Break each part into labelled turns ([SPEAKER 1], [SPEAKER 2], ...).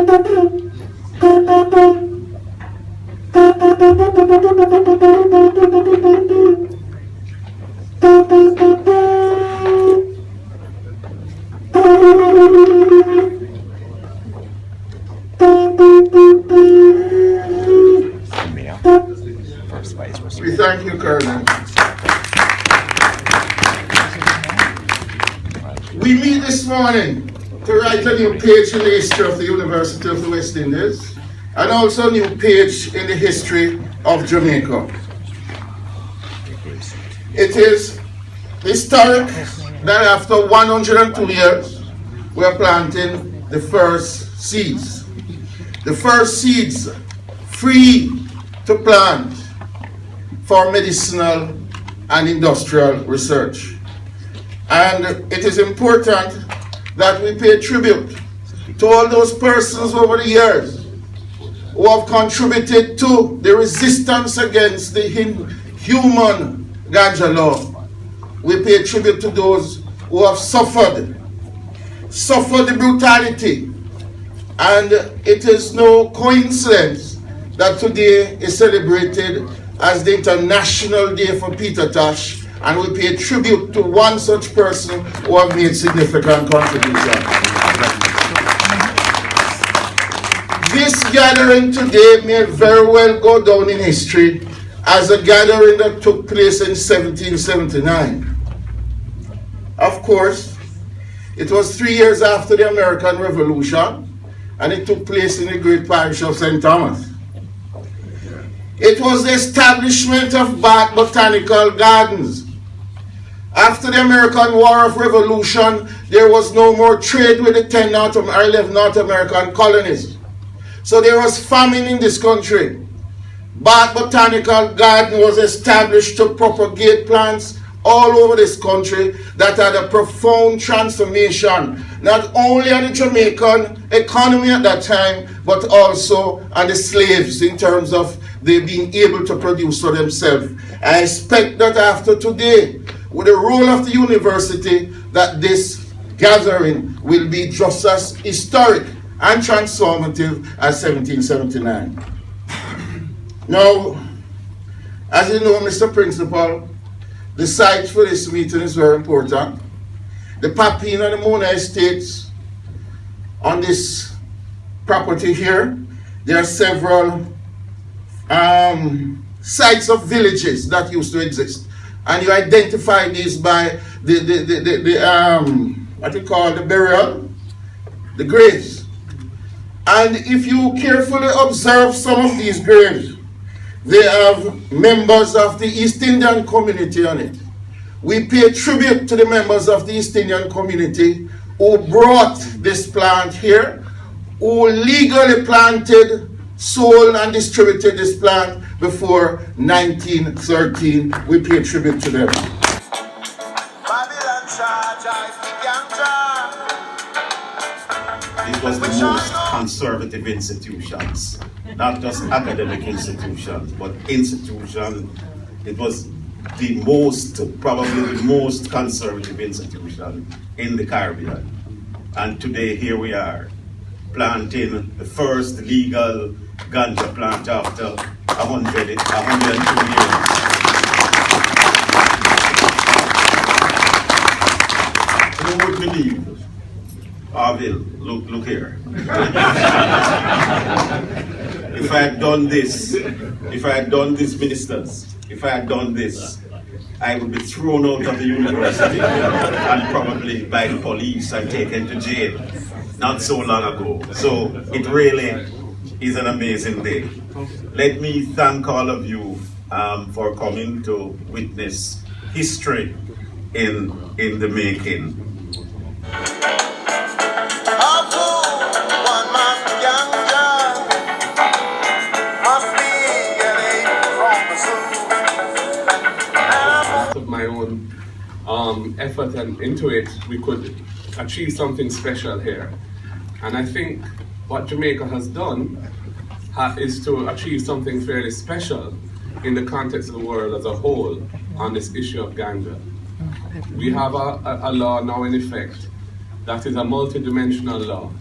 [SPEAKER 1] We thank you, Colonel. We meet this morning to write a new page in the history of the University of the West Indies and also a new page in the history of Jamaica. It is historic that after 102 years, we are planting the first seeds. The first seeds free to plant for medicinal and industrial research. And it is important that we pay tribute to all those persons over the years who have contributed to the resistance against the human Ganja law. We pay tribute to those who have suffered the brutality. And it is no coincidence that today is celebrated as the International Day for Peter Tosh, and we pay tribute to one such person who have made significant contribution. This gathering today may very well go down in history as a gathering that took place in 1779. Of course, it was 3 years after the American Revolution, and it took place in the great parish of St. Thomas. It was the establishment of Bath Botanical Gardens. After the American War of Revolution, there was no more trade with the 11 North American colonies. So there was famine in this country. Bath Botanical Garden was established to propagate plants all over this country that had a profound transformation, not only on the Jamaican economy at that time, but also on the slaves in terms of they being able to produce for themselves. I expect that after today, with the role of the university, that this gathering will be just as historic and transformative as 1779. Now, as you know, Mr. Principal, the site for this meeting is very important. The Papine and the Mona estates on this property here, there are several sites of villages that used to exist. And you identify these by what you call the burial, the graves. And if you carefully observe some of these graves, they have members of the East Indian community on it. We pay tribute to the members of the East Indian community who brought this plant here, who legally planted, sold and distributed this plant before 1913. We pay tribute to them.
[SPEAKER 2] It was the most conservative institutions, not just academic institutions, but institutions. It was the most, probably the most conservative institution in the Caribbean. And today here we are, planting the first legal ganja plant after 102 years. Who would believe? Arville, look here. If I had done this, ministers, if I had done this, I would be thrown out of the university and probably by the police and taken to jail not so long ago. So it really is an amazing day. Let me thank all of you for coming to witness history in the making.
[SPEAKER 3] Of my own effort and into it, we could achieve something special here. And I think what Jamaica has done is to achieve something fairly special in the context of the world as a whole on this issue of ganja. We have a law now in effect that is a multidimensional law,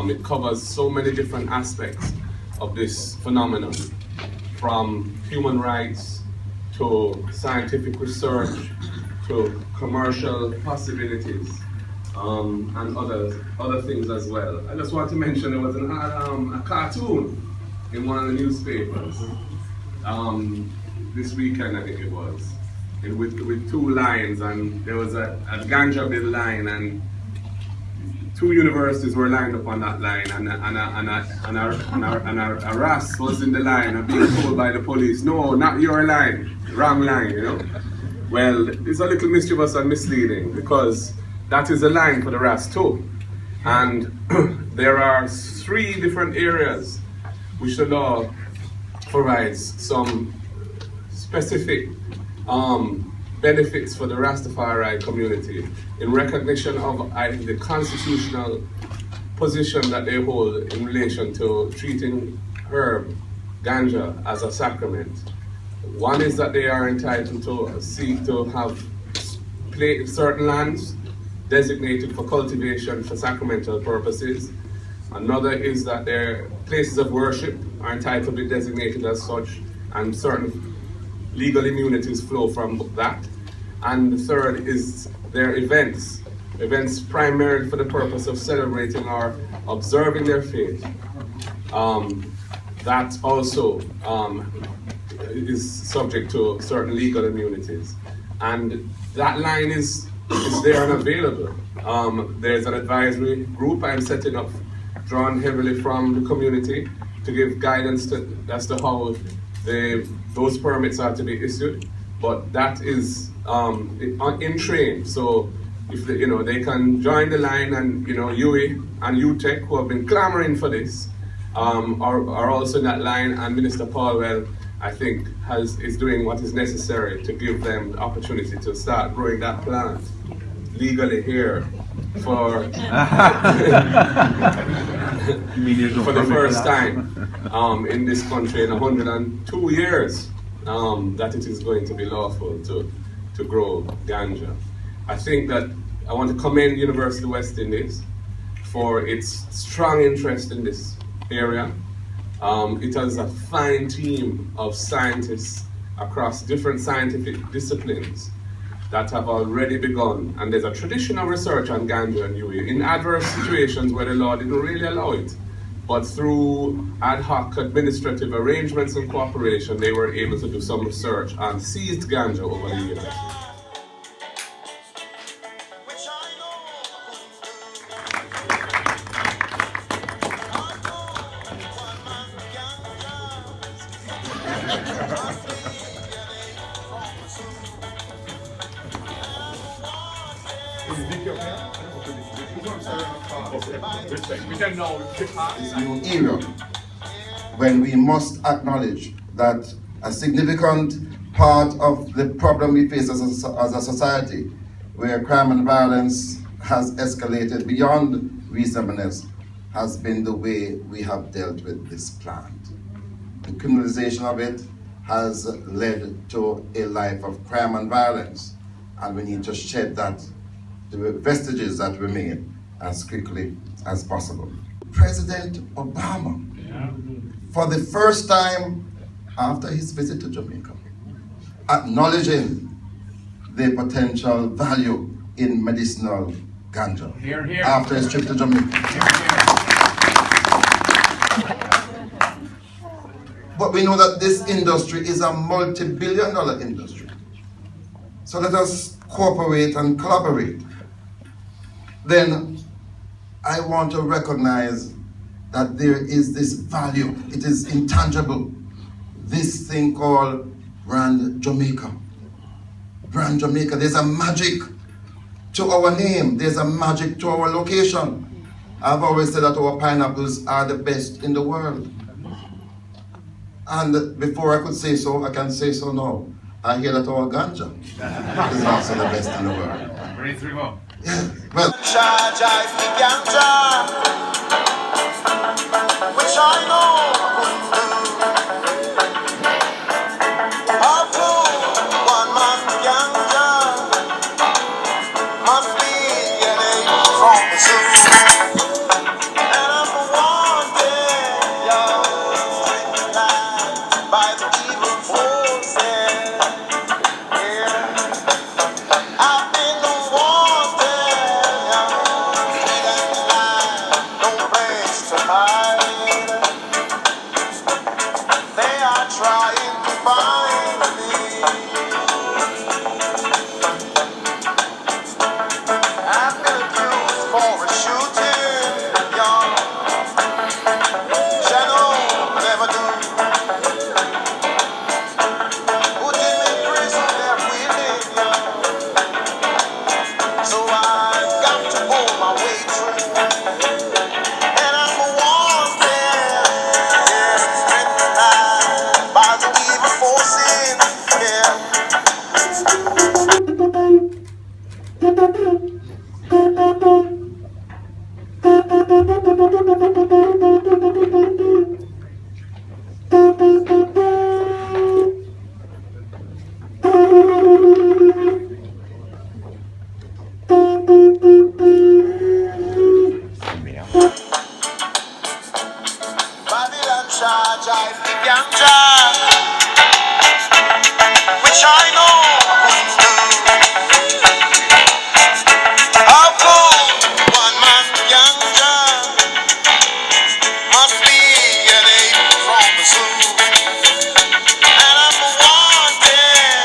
[SPEAKER 3] It covers so many different aspects of this phenomenon, from human rights to scientific research to commercial possibilities, and other things as well. I just want to mention there was a cartoon in one of the newspapers this weekend, I think it was, with two lines, and there was a Ganja bill line, and two universities were lined up on that line, and a RAS was in the line and being told by the police, no, not your line, wrong line, you know. Well, it's a little mischievous and misleading, because that is a line for the RAS too. And there are 3 different areas which the law provides some specific benefits for the Rastafari community in recognition of the constitutional position that they hold in relation to treating herb, ganja, as a sacrament. One is that they are entitled to seek to have certain lands designated for cultivation for sacramental purposes. Another is that their places of worship are entitled to be designated as such, and certain legal immunities flow from that. And the third is their events primarily for the purpose of celebrating or observing their faith. That also is subject to certain legal immunities. And that line is there and available. There's an advisory group I'm setting up, drawn heavily from the community, to give guidance as to how those permits are to be issued. But that is in train. So if they can join the line, and UE and UTEC, who have been clamoring for this, are also in that line, and Minister Paulwell, I think, is doing what is necessary to give them the opportunity to start growing that plant legally here for the first time in this country in 102 years that it is going to be lawful to grow ganja. I think that I want to commend University of West Indies for its strong interest in this area. It has a fine team of scientists across different scientific disciplines that have already begun, and there's a tradition of research on ganja and UE in adverse situations where the law didn't really allow it. But through ad hoc administrative arrangements and cooperation, they were able to do some research on seized ganja over the years.
[SPEAKER 1] New era when we must acknowledge that a significant part of the problem we face as a society, where crime and violence has escalated beyond reasonableness, has been the way we have dealt with this plant. The criminalization of it has led to a life of crime and violence, and we need to shed the vestiges that remain as quickly as possible. President Obama, for the first time after his visit to Jamaica, acknowledging the potential value in medicinal ganja after his trip to Jamaica. But we know that this industry is a multi-billion-dollar industry. So let us cooperate and collaborate. Then I want to recognize that there is this value. It is intangible. This thing called Brand Jamaica. Brand Jamaica. There's a magic to our name. There's a magic to our location. I've always said that our pineapples are the best in the world. And before I could say so, I can say so now. I hear that our ganja is also the best in the world.
[SPEAKER 4] Ready, 3 more.
[SPEAKER 1] Yeah, well.
[SPEAKER 5] Charge I the ganja, which I know couldn't do. How could one man ganja must be getting from the zoo? And Ganja.